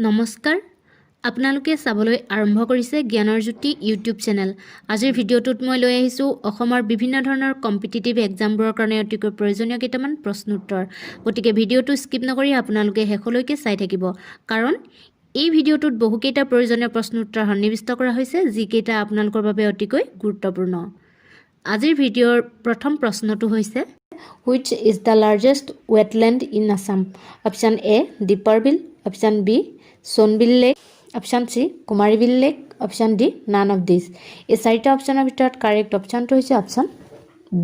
নমস্কাৰ আপোনালোকে চাবলৈ আৰম্ভ কৰিছে জ্ঞানৰ জ্যোতি ইউটিউব চেনেল। আজিৰ ভিডিঅ'টোত মই লৈ আহিছোঁ অসমৰ বিভিন্ন ধৰণৰ কম্পিটিটিভ এক্সামবোৰৰ কাৰণে অতিকৈ প্ৰয়োজনীয় কেইটামান প্ৰশ্ন উত্তৰ। গতিকে ভিডিঅ'টো স্কিপ নকৰি আপোনালোকে শেষলৈকে চাই থাকিব, কাৰণ এই ভিডিঅ'টোত বহুকেইটা প্ৰয়োজনীয় প্ৰশ্ন উত্তৰ সন্নিৱিষ্ট কৰা হৈছে যিকেইটা আপোনালোকৰ বাবে অতিকৈ গুৰুত্বপূৰ্ণ। আজিৰ ভিডিঅ'ৰ প্ৰথম প্ৰশ্নটো হৈছে Which is the largest wetland in Assam? Option A, Deeper Bill. Option B, Sonbil Lake. Option C, Kumaribil Lake. Option D, none of these. এই চাৰিটা অপশ্যনৰ ভিতৰত কাৰেক্ট অপশ্যনটো হৈছে অপশ্যন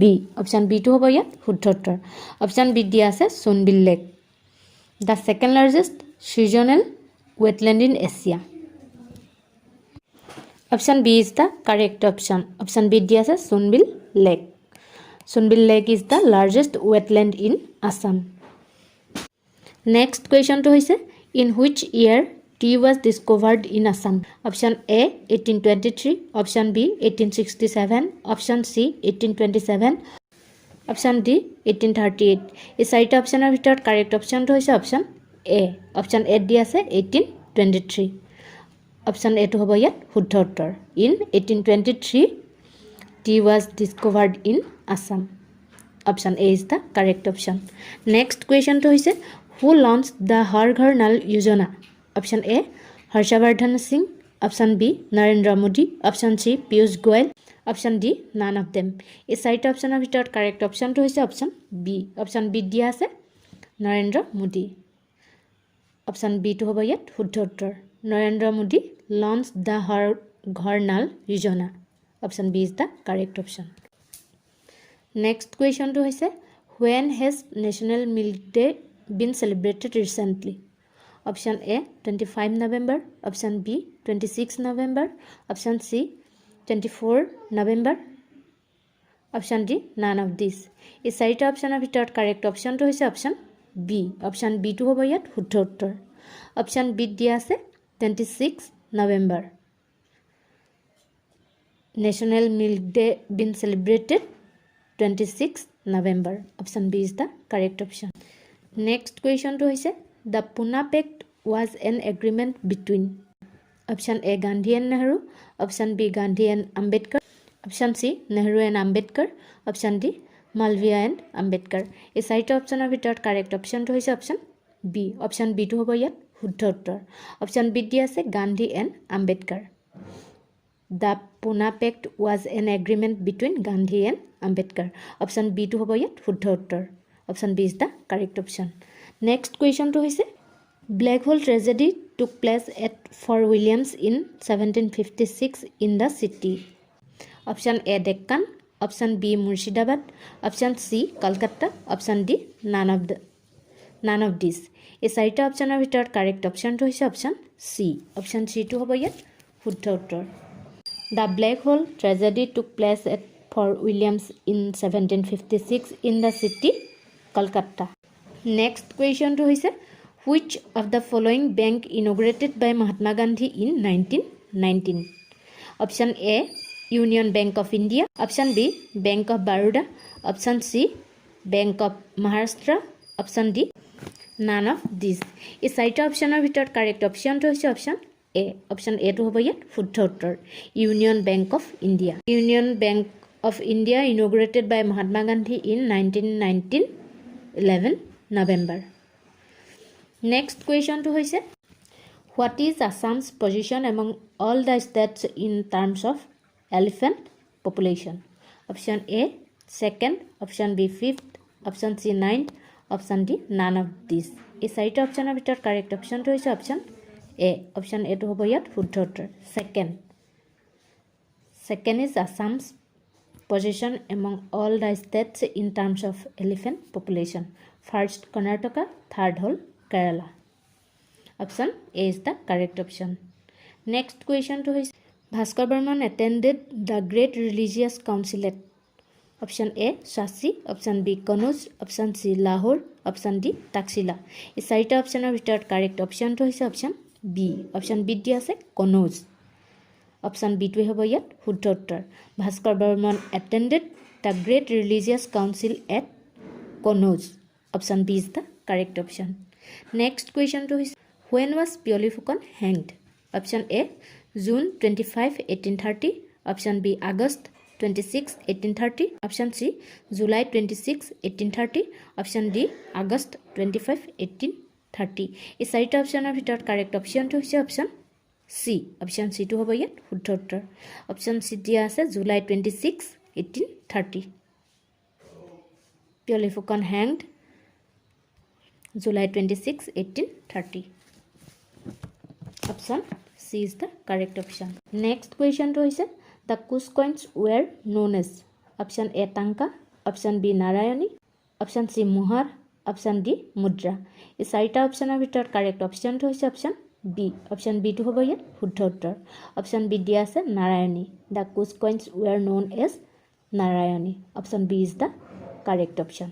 বি। অপশ্যন বিটো হ'ব ইয়াত শুদ্ধ উত্তৰ। অপশ্যন বিত দিয়া আছে Sonbil lake, the second largest seasonal wetland in Asia. Option B is the correct option. Option B দিয়া আছে Sonbil lake. Sonbil Lake is the largest wetland in Assam. Next question to is in which year tea was discovered in Assam? Option A 1823, option B 1867, option C 1827, option D 1838. এই চাৰিটা অপশ্যনৰ ভিতৰত correct অপশ্যনটো হৈছে option A. Option A দি আছে 1823। Option এটো হ'ব ইয়াত শুদ্ধ উত্তৰ। In 1823 tea was discovered in Assam. Option A is the correct option. Next question to is who launched the Har Ghar Nal Yojana? Option A Harshavardhan Singh, option B Narendra Modi, option C Piyush Goyal, option D none of them. এই চাৰিটা অপশ্যনৰ ভিতৰত correct অপশ্যনটো হৈছে option B. Option B দিয়া আছে Narendra Modi. Option বিটো হ'ব ইয়াত শুদ্ধ উত্তৰ। Narendra Modi launch the Har Ghar Nal Yojana. Option B is the correct option. Next question to is when has National Milk Day been celebrated recently? Option A 25 November, option B 26 November, option C 24 November, option D none of these. এই চাৰিটা অপশ্যনৰ ভিতৰত correct অপশ্যনটো হৈছে option B. Option বিটো হ'ব ইয়াত শুদ্ধ উত্তৰ। Option বিত দিয়া আছে 26 November. National Milk Day been celebrated 26 November. Option B is the correct option. Next question to is the Pune Pact was an agreement between option A Gandhi and Nehru, option B Gandhi and Ambedkar, option C Nehru and Ambedkar, option D Malviya and Ambedkar. এই চাৰিটা অপশ্যনৰ ভিতৰত correct অপশ্যনটো হৈছে option B. Option বিটো হ'ব ইয়াত শুদ্ধ উত্তৰ। Option বিত দিয়া আছে Gandhi and Ambedkar. The Pune Pact was an agreement between Gandhi and Ambedkar. Option B to hobo yet শুদ্ধ উত্তৰ। Option B is the correct option. Next question to is Black Hole tragedy took place at Fort Williams in 1756 in the city. Option A Deccan, option B Murshidabad, option C Calcutta, option D none of these. এই চাৰিটা অপশ্যনৰ ভিতৰত correct অপশ্যনটো হৈছে option C. Option C to hobo yet শুদ্ধ উত্তৰ। The Black Hole tragedy took place at Fort Williams in 1756 in the city, Kolkata. Next question to is which of the following bank inaugurated by Mahatma Gandhi in 1919? Option A Union Bank of India, option B Bank of Baroda, option C Bank of Maharashtra, option D none of these. এই চাৰিটা অপশ্যনৰ ভিতৰত correct অপশ্যনটো হৈছে option A. Option এটো হ'ব ইয়াত শুদ্ধ উত্তৰ। Union bank of India. Union bank of India inaugurated by Mahatma Gandhi in 1919 11 November. Next কুৱেশ্যনটো হৈছে what is Assam's position among all the states in terms of elephant population? Option A second, option B fifth, option C ninth, option D none of this. এই চাৰিটা অপশ্যনৰ ভিতৰত correct অপশ্যনটো হৈছে option A. Option এটো হ'ব ইয়াত শুদ্ধ উত্তৰ। Second is Assam's position among all the states in terms of elephant population. First Karnataka, third হ'ল Kerala. Option A is the correct option. Next কুৱেশ্যনটো হৈছে Bhaskar Barman attended the great religious council at? Option A সাচি, option B Kannauj, option C Lahore, option D Taxila. এই চাৰিটা অপশ্যনৰ ভিতৰত correct অপশ্যনটো হৈছে option B. Option বিত দিয়া আছে কনৌজ। অপশ্যন বিটোৱে হ'ব ইয়াত শুদ্ধ উত্তৰ। Bhaskar Barman attended the great religious council at Kannauj. Option B is the correct option. Next question to is When was Pioli Fukon hanged? Option A, June 25, 1830. Option B, August 26, 1830. Option C, July 26, 1830. Option D, August 25, 1830. এই চাৰিটা অপশ্যনৰ ভিতৰত correct অপশ্যনটো হৈছে option C. Option চিটো হ'ব ইয়াত শুদ্ধ উত্তৰ। Option C দিয়া আছে July 26, 1830। Pioli Fukon hanged July 26, 1830. Option C is the correct option. Next question to is the Kush coins were known as option A Tanka, option B Narayani, option C Muhar, option D Mudra. এই চাৰিটা অপশ্যনৰ ভিতৰত correct অপশ্যনটো হৈছে option B. Option বিটো হ'ব ইয়াত শুদ্ধ উত্তৰ। Option B দিয়া আছে Narayani. The Koch coins were known as Narayani. Option B is the correct option.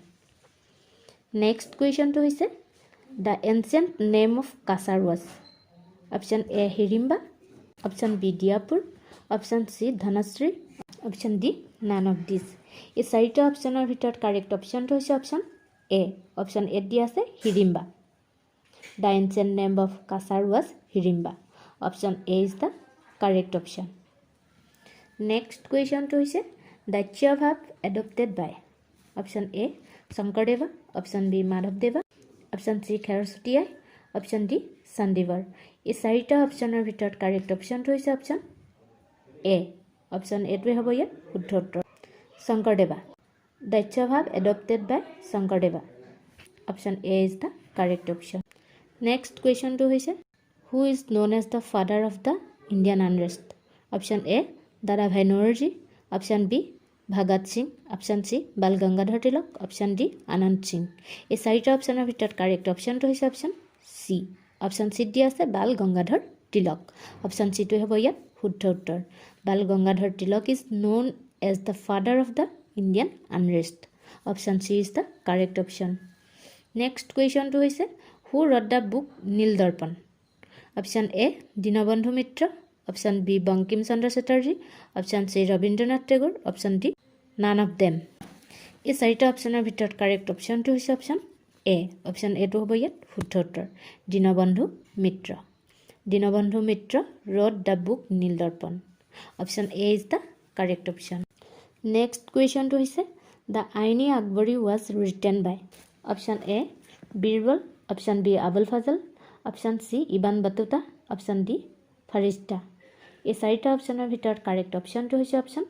Next কুৱেশ্যনটো হৈছে the ancient name of Cachar was option A Hirimba, option B Diyapur, option C Dhanshree, option D none of this. এই চাৰিটা অপশ্যনৰ ভিতৰত কাৰেক্ট অপশ্যনটো হৈছে option A. Option A দিয়া আছে Hirimba. The ancient name of Cachar was Hirimba. Option A is the correct option. Next কুৱেশ্যনটো হৈছে the চ্যভাৱ adopted by option A Sankardeva, option B মাধৱদেৱা, option C Kherchutiyai, option D Chandiwar. এই চাৰিটা অপশ্যনৰ ভিতৰত কাৰেক্ট অপশ্যনটো হৈছে অপশ্যন এ। অপশ্যন এটোৱে হ'ব ইয়াত শুদ্ধ উত্তৰ। শংকৰদেৱা, দ্য চ্যভাৱ adopted by Sankardeva. Option A is the correct option. Next কুৱেশ্যনটো হৈছে who is known as the father of the Indian unrest option A Dadabhai Naoroji, option B Bhagat Singh, option C Bal Gangadhar Tilak, option D Anand Singh. এই চাৰিটা অপশ্যনৰ ভিতৰত কাৰেক্ট অপশ্যনটো হৈছে অপশ্যন চি। অপশ্যন চিত দিয়া আছে বাল গংগাধৰ তিলক। অপশ্যন চিটোৱে হ'ব ইয়াত শুদ্ধ উত্তৰ। Bal Gangadhar Tilak is known as the father of the Indian unrest. Option C is the correct option. Next কুৱেশ্যনটো হৈছে who wrote the book Nil Darpan option A Dinabandhu Mitra, option B Bankim Chandra Chatterjee, option C Rabindranath Tagore, option D none of them. এই চাৰিটা অপশ্যনৰ ভিতৰত correct অপশ্যনটো হৈছে option A. Option এটো হ'ব ইয়াত শুদ্ধ উত্তৰ। Dinabandhu Mitra. Dinabandhu Mitra wrote the book Nil Darpan. Option A is the correct option. Next কুৱেশ্যনটো হৈছে the Aini Akbari was written by option A Birbal, option B Abul Fazal, option C Ibn Battuta, option D Firishta. এই চাৰিটা অপশ্যনৰ ভিতৰত কাৰেক্ট অপশ্যনটো হৈছে অপশ্যন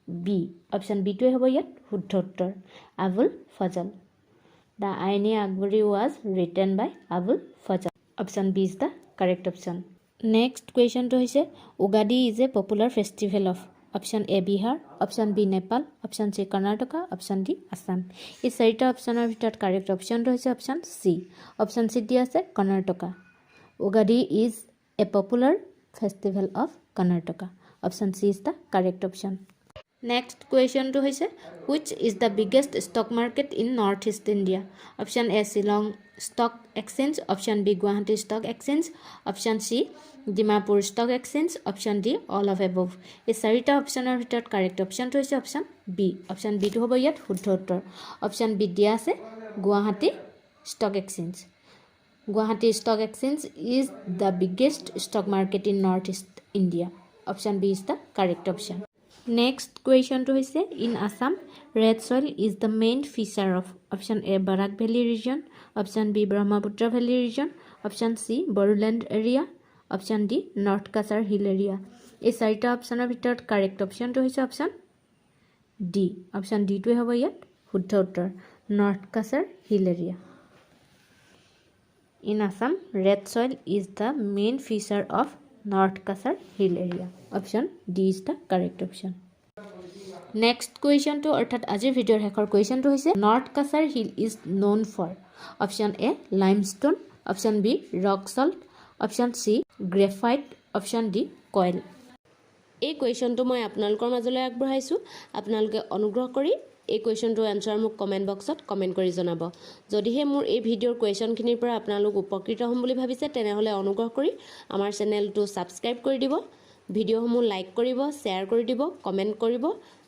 বি। অপশ্যন বিটোৱে হ'ব ইয়াত শুদ্ধ উত্তৰ Abul Fazal. The Aini Akbari was written by Abul Fazal. Option B is the correct option. Next কুৱেশ্যনটো হৈছে Ugadi is a popular festival of option A Bihar, option B Nepal, option C Karnataka, option D Assam. এই চাৰিটা অপশ্যনৰ ভিতৰত কাৰেক্ট অপশ্যনটো হৈছে অপশ্যন চি। অপশ্যন চিত দিয়া আছে Karnataka. Ugadi is a popular festival of Karnataka. Option C is the correct option. Next কুৱেশ্যনটো হৈছে which is the biggest stock market in north east India option A Shillong stock exchange, option B Guwahati stock exchange, option C Dimapur stock exchange, option D all of above. এই চাৰিটা অপশ্যনৰ ভিতৰত correct অপশ্যনটো হৈছে option B. Option বিটো হ'ব ইয়াত শুদ্ধ উত্তৰ। Option বিত দিয়া আছে Guwahati stock exchange. Guwahati stock exchange is the biggest stock market in north east India. Option B is the correct option. Next কুৱেশ্যনটো হৈছে in Assam red soil is the main feature of option A Barak valley region, option B Brahmaputra valley region, option C Bodoland area, option D north Cachar hill area. এই চাৰিটা অপশ্যনৰ ভিতৰত correct অপশ্যনটো হৈছে option D. Option ডিটোৱে হ'ব ইয়াত শুদ্ধ উত্তৰ north Cachar hill area. In Assam red soil is the main feature of north Cachar hill area. Option D is the correct option. Next কুৱেশ্যনটো অৰ্থাৎ আজিৰ ভিডিঅ'ৰ শেষৰ কুৱেশ্যনটো হৈছে north Cachar hill is known for option A limestone, option B rock salt, option C graphite, option D coal. এই কুৱেশ্যনটো মই আপোনালোকৰ মাজলৈ আগবঢ়াইছোঁ। আপোনালোকে অনুগ্ৰহ কৰি এই কুৱেশ্যনটোৰ এনচাৰ মোক কমেণ্ট বক্সত কমেণ্ট কৰি জনাব। যদিহে মোৰ এই ভিডিঅ'ৰ কুৱেশ্যনখিনিৰ পৰা আপোনালোক উপকৃত হ'ম বুলি ভাবিছে তেনেহ'লে অনুগ্ৰহ কৰি আমাৰ চেনেলটো ছাবস্ক্ৰাইব কৰি দিব, ভিডিঅ'সমূহ লাইক কৰিব, শ্বেয়াৰ কৰি দিব, কমেণ্ট কৰিব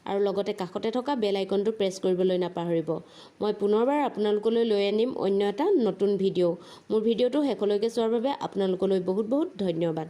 আৰু লগতে কাষতে থকা বেল আইকনটো প্ৰেছ কৰিবলৈ নাপাহৰিব। মই পুনৰবাৰ আপোনালোকলৈ লৈ আনিম অন্য এটা নতুন ভিডিঅ'। মোৰ ভিডিঅ'টো শেষলৈকে চোৱাৰ বাবে আপোনালোকলৈ বহুত বহুত ধন্যবাদ।